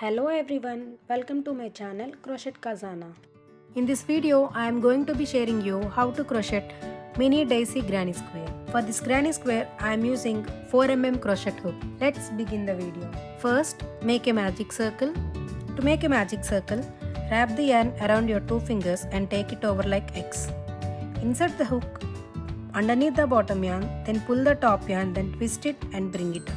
Hello everyone, welcome to my channel Crochet Kazana. In this video, I am going to be sharing you how to crochet mini daisy granny square. For this granny square, I am using 4mm crochet hook. Let's begin the video. First, make a magic circle. To make a magic circle, wrap the yarn around your two fingers and take it over like X. Insert the hook underneath the bottom yarn, then pull the top yarn, then twist it and bring it up.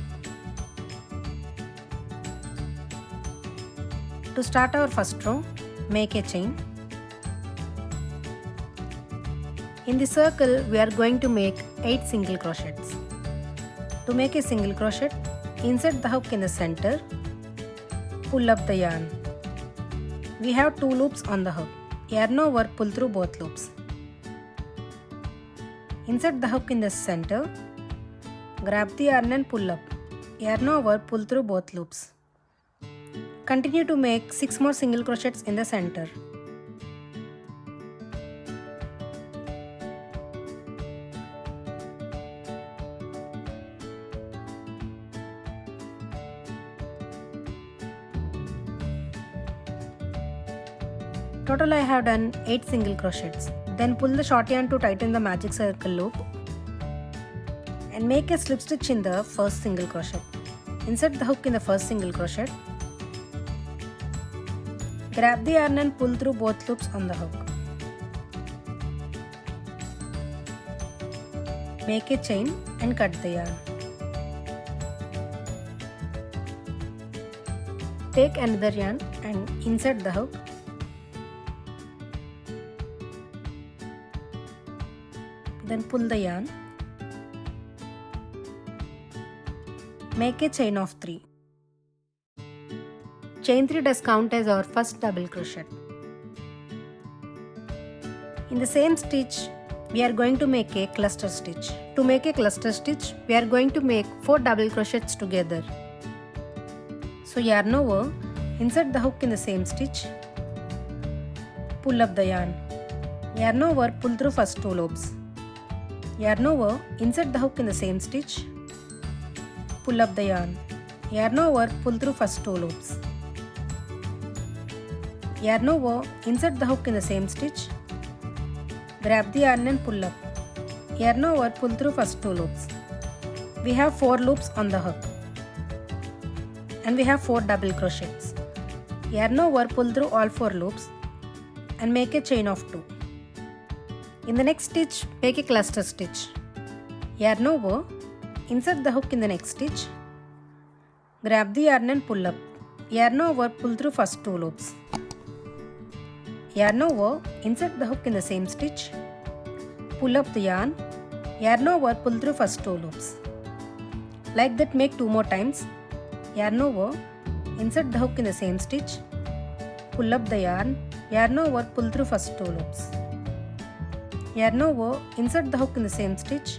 To start our first row, make a chain. In the circle, we are going to make 8 single crochets. To make a single crochet, insert the hook in the center, pull up the yarn. We have 2 loops on the hook. Yarn over, pull through both loops. Insert the hook in the center, grab the yarn and pull up. Yarn over, pull through both loops. Continue to make 6 more single crochets in the center. Total I have done 8 single crochets. Then pull the short yarn to tighten the magic circle loop and make a slip stitch in the first single crochet. Insert the hook in the first single crochet. Grab the yarn and pull through both loops on the hook. Make a chain and cut the yarn. Take another yarn and insert the hook. Then pull the yarn. Make a chain of 3. Chain 3 does count as our first double crochet. In the same stitch, we are going to make a cluster stitch. To make a cluster stitch, we are going to make 4 double crochets together. So yarn over, insert the hook in the same stitch, pull up the yarn. Yarn over, pull through first 2 loops. Yarn over, insert the hook in the same stitch, pull up the yarn. Yarn over, pull through first 2 loops. Yarn over, insert the hook in the same stitch, grab the yarn and pull up. Yarn over, pull through first 2 loops. We have 4 loops on the hook and we have 4 double crochets. Yarn over, pull through all 4 loops and make a chain of 2. In the next stitch, make a cluster stitch. Yarn over, insert the hook in the next stitch, grab the yarn and pull up. Yarn over, pull through first 2 loops. Yarn over, insert the hook in the same stitch, pull up the yarn. Yarn over, pull through first 2 loops. Like that, make 2 more times. Yarn over, insert the hook in the same stitch, pull up the yarn. Yarn over, pull through first 2 loops. Yarn over, insert the hook in the same stitch,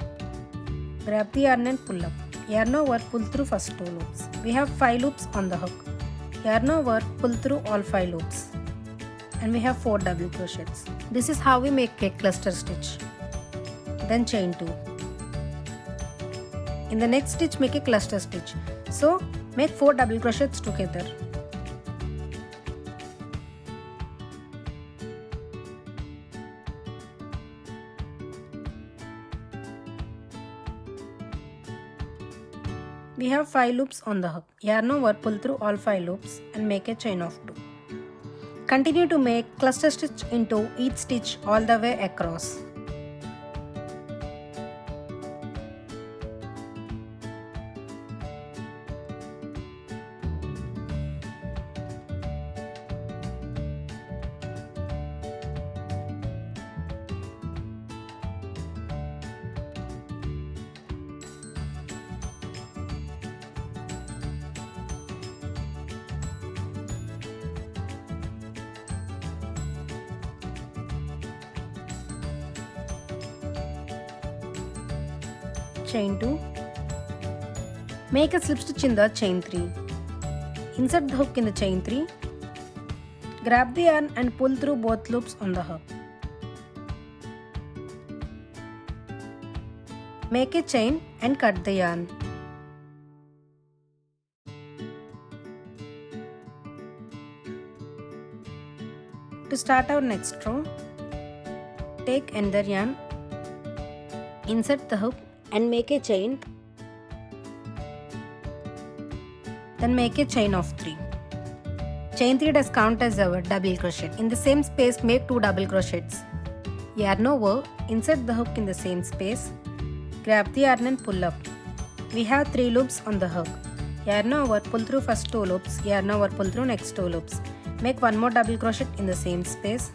grab the yarn and pull up. Yarn over, pull through first 2 loops. We have 5 loops on the hook. Yarn over, pull through all 5 loops. And we have 4 double crochets. This is how we make a cluster stitch. Then chain 2. In the next stitch, make a cluster stitch. So make 4 double crochets together. We have 5 loops on the hook. Yarn over, pull through all 5 loops and make a chain of 2. Continue to make cluster stitch into each stitch all the way across. Chain 2. Make a slip stitch in the chain 3. Insert the hook in the chain 3. Grab the yarn and pull through both loops on the hook. Make a chain and cut the yarn. To start our next row, take another yarn, insert the hook and make a chain, then make a chain of 3. Chain 3 does count as our double crochet. In the same space, make 2 double crochets. Yarn over, insert the hook in the same space, grab the yarn and pull up. We have 3 loops on the hook. Yarn over, pull through first 2 loops, yarn over, pull through next 2 loops. Make 1 more double crochet in the same space.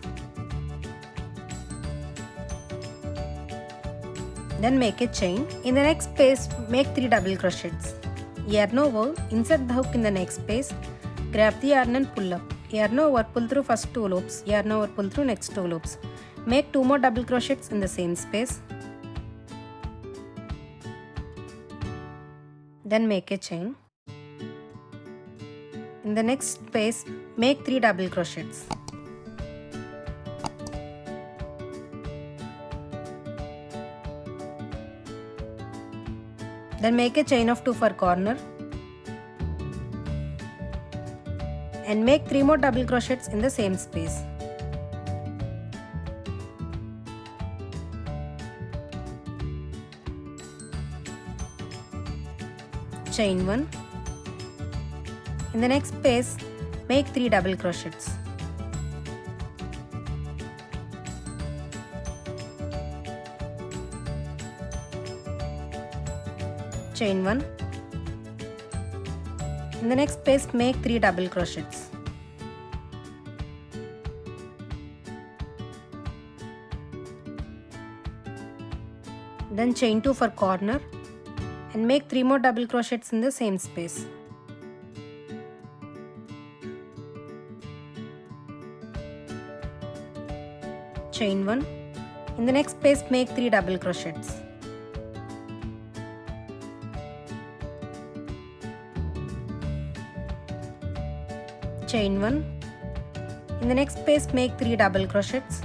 Then make a chain. In the next space, make 3 double crochets. Yarn over, insert the hook in the next space, grab the yarn and pull up. Yarn over, pull through first 2 loops, yarn over, pull through next 2 loops. Make 2 more double crochets in the same space. Then make a chain. In the next space, make 3 double crochets. Then make a chain of 2 for corner and make 3 more double crochets in the same space. Chain 1. In the next space, make 3 double crochets. Chain 1. In the next space, make 3 double crochets. Then chain 2 for corner and make 3 more double crochets in the same space. Chain 1. In the next space, make 3 double crochets. Chain 1. In the next space, make 3 double crochets.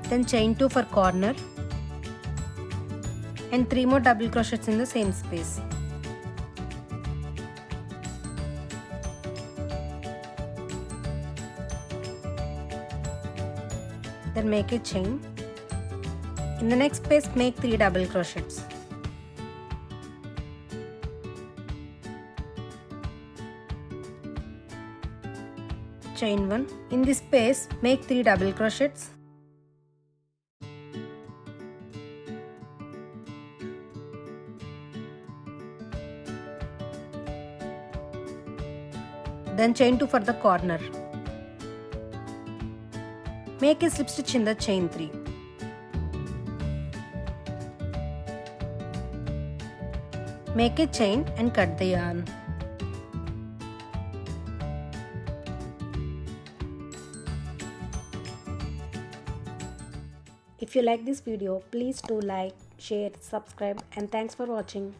Then chain 2 for corner and 3 more double crochets in the same space. Then make a chain. In the next space, make 3 double crochets. Chain 1. In this space, make 3 double crochets. Then chain 2 for the corner. Make a slip stitch in the chain 3. Make a chain and cut the yarn. If you like this video, please do like, share, subscribe, and thanks for watching.